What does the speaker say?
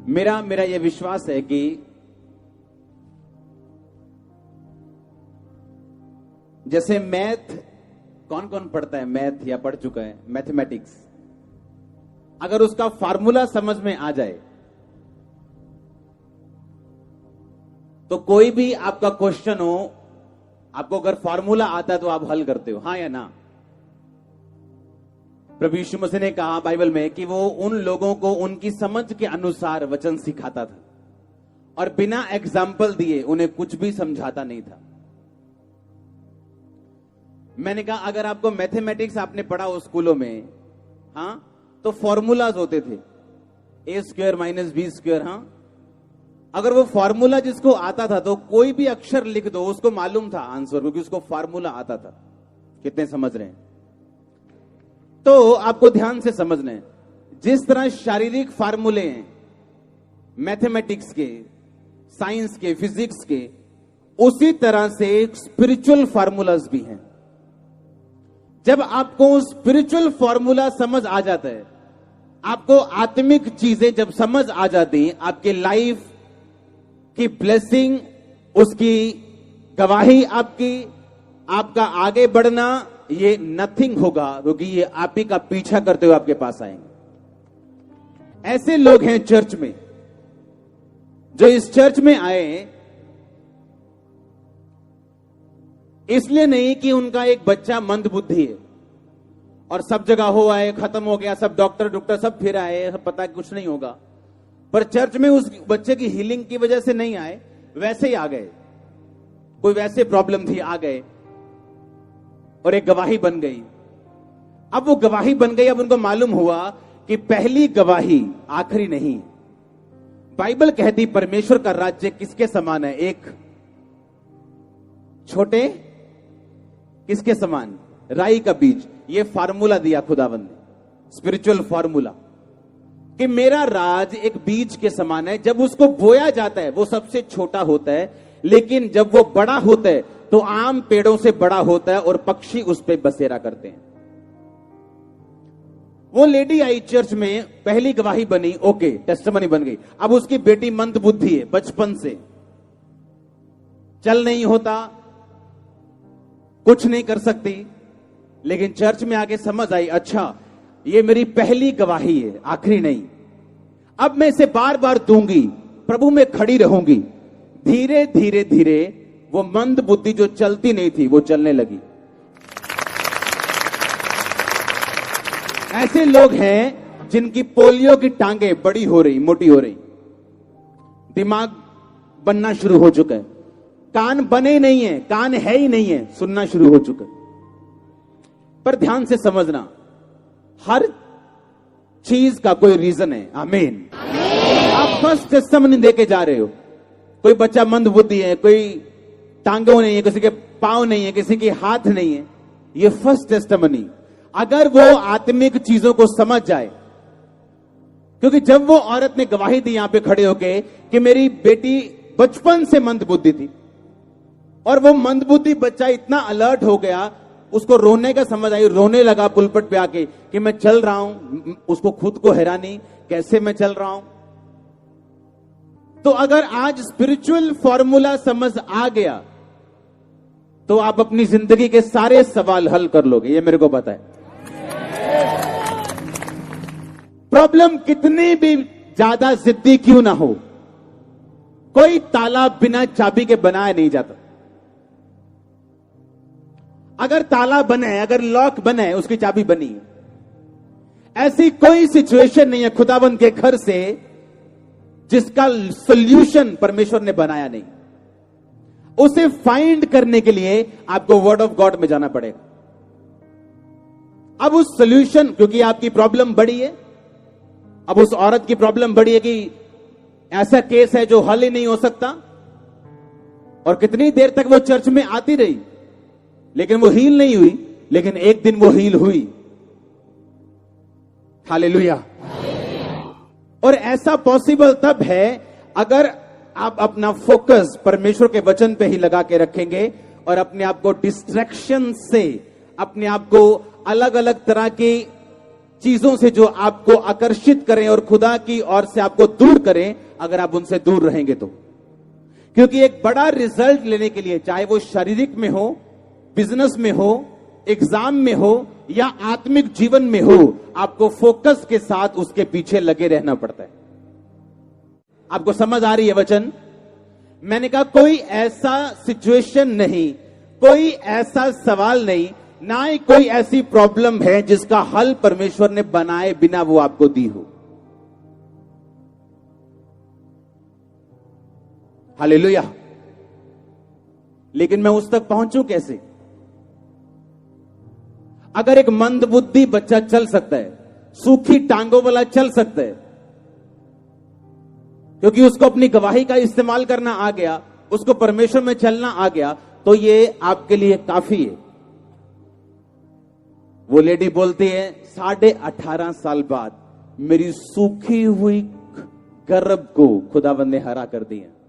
मेरा यह विश्वास है कि जैसे मैथ कौन कौन पढ़ता है, मैथ या पढ़ चुका है, मैथमेटिक्स, अगर उसका फार्मूला समझ में आ जाए तो कोई भी आपका क्वेश्चन हो, आपको अगर फार्मूला आता है तो आप हल करते हो, हाँ या ना। प्रभु यीशु मसीह ने कहा बाइबल में कि वो उन लोगों को उनकी समझ के अनुसार वचन सिखाता था और बिना एग्जाम्पल दिए उन्हें कुछ भी समझाता नहीं था। मैंने कहा अगर आपको मैथमेटिक्स आपने पढ़ा हो स्कूलों में, हाँ, तो फॉर्मूलाज होते थे, a² - b², हाँ। अगर वो फॉर्मूला जिसको आता था तो कोई भी अक्षर लिख दो उसको मालूम था आंसर, क्योंकि उसको फॉर्मूला आता था। कितने समझ रहे हैं? तो आपको ध्यान से समझना है, जिस तरह शारीरिक फार्मूले हैं मैथमेटिक्स के, साइंस के, फिजिक्स के, उसी तरह से स्पिरिचुअल फार्मूलाज भी हैं। जब आपको स्पिरिचुअल फॉर्मूला समझ आ जाता है, आपको आत्मिक चीजें जब समझ आ जाती हैं, आपके लाइफ की ब्लेसिंग, उसकी गवाही, आपका आगे बढ़ना, ये नथिंग होगा, क्योंकि ये आप ही का पीछा करते हुए आपके पास आएंगे। ऐसे लोग हैं चर्च में, जो इस चर्च में आए इसलिए नहीं कि उनका एक बच्चा मंदबुद्धि है और सब जगह हो आए, खत्म हो गया, सब डॉक्टर सब फिर आए, सब पता कुछ नहीं होगा, पर चर्च में उस बच्चे की हीलिंग की वजह से नहीं आए, वैसे ही आ गए। कोई वैसे प्रॉब्लम थी, आ गए और एक गवाही बन गई। अब वो गवाही बन गई, अब उनको मालूम हुआ कि पहली गवाही आखिरी नहीं। बाइबल कहती परमेश्वर का राज्य किसके समान है? एक छोटे किसके समान? राई का बीज। ये फार्मूला दिया खुदावंद ने, स्पिरिचुअल फार्मूला, कि मेरा राज एक बीज के समान है। जब उसको बोया जाता है वो सबसे छोटा होता है, लेकिन जब वो बड़ा होता है तो आम पेड़ों से बड़ा होता है और पक्षी उस पे बसेरा करते हैं। वो लेडी आई चर्च में, पहली गवाही बनी, ओके, टेस्टिमनी बन गई। अब उसकी बेटी मंदबुद्धि है, बचपन से चल नहीं होता, कुछ नहीं कर सकती, लेकिन चर्च में आके समझ आई, अच्छा ये मेरी पहली गवाही है, आखिरी नहीं। अब मैं इसे बार बार दूंगी, प्रभु में खड़ी रहूंगी। धीरे धीरे धीरे वो मंद बुद्धि जो चलती नहीं थी वो चलने लगी। ऐसे लोग हैं जिनकी पोलियो की टांगे बड़ी हो रही, मोटी हो रही, दिमाग बनना शुरू हो चुका है, कान बने नहीं है, कान है ही नहीं है, सुनना शुरू हो चुका है। पर ध्यान से समझना, हर चीज का कोई रीजन है। आमीन। आप फर्स्ट टेस्टिमनी देके जा रहे हो। कोई बच्चा मंदबुद्धि है, कोई टांगों नहीं है, किसी के पांव नहीं है, किसी के हाथ नहीं है, ये फर्स्ट टेस्टिमनी। अगर वो आत्मिक चीजों को समझ जाए, क्योंकि जब वो औरत ने गवाही दी यहां पे खड़े होके कि मेरी बेटी बचपन से मंदबुद्धि थी, और वो मंदबुद्धि बच्चा इतना अलर्ट हो गया, उसको रोने का समझ आई, रोने लगा पुलपट पे आके कि मैं चल रहा हूं, उसको खुद को हैरानी, कैसे मैं चल रहा हूं। तो अगर आज स्पिरिचुअल फॉर्मूला समझ आ गया तो आप अपनी जिंदगी के सारे सवाल हल कर लोगे, ये मेरे को पता है। प्रॉब्लम कितनी भी ज्यादा जिद्दी क्यों ना हो, कोई ताला बिना चाबी के बनाया नहीं जाता। अगर ताला बना है, अगर लॉक बना है, उसकी चाबी बनी है। ऐसी कोई सिचुएशन नहीं है खुदाबंद के घर से जिसका सॉल्यूशन परमेश्वर ने बनाया नहीं। उसे फाइंड करने के लिए आपको वर्ड ऑफ गॉड में जाना पड़ेगा। अब उस सॉल्यूशन, क्योंकि आपकी प्रॉब्लम बड़ी है, अब उस औरत की प्रॉब्लम बड़ी है कि ऐसा केस है जो हल ही नहीं हो सकता, और कितनी देर तक वो चर्च में आती रही लेकिन वो हील नहीं हुई, लेकिन एक दिन वो हील हुई। हालेलुया। और ऐसा पॉसिबल तब है अगर आप अपना फोकस परमेश्वर के वचन पे ही लगा के रखेंगे और अपने आप को डिस्ट्रैक्शन से, अपने आप को अलग अलग तरह की चीजों से जो आपको आकर्षित करें और खुदा की ओर से आपको दूर करें, अगर आप उनसे दूर रहेंगे तो। क्योंकि एक बड़ा रिजल्ट लेने के लिए, चाहे वो शारीरिक में हो, बिजनेस में हो, एग्जाम में हो या आत्मिक जीवन में हो, आपको फोकस के साथ उसके पीछे लगे रहना पड़ता है। आपको समझ आ रही है वचन? मैंने कहा कोई ऐसा सिचुएशन नहीं, कोई ऐसा सवाल नहीं, ना ही कोई ऐसी प्रॉब्लम है जिसका हल परमेश्वर ने बनाए बिना वो आपको दी हो। हालेलुया। लेकिन मैं उस तक पहुंचूं कैसे? अगर एक मंदबुद्धि बच्चा चल सकता है, सूखी टांगों वाला चल सकता है, क्योंकि उसको अपनी गवाही का इस्तेमाल करना आ गया, उसको परमेश्वर में चलना आ गया, तो ये आपके लिए काफी है। वो लेडी बोलती है 18.5 साल बाद मेरी सूखी हुई गर्भ को खुदावंद ने हरा कर दिया।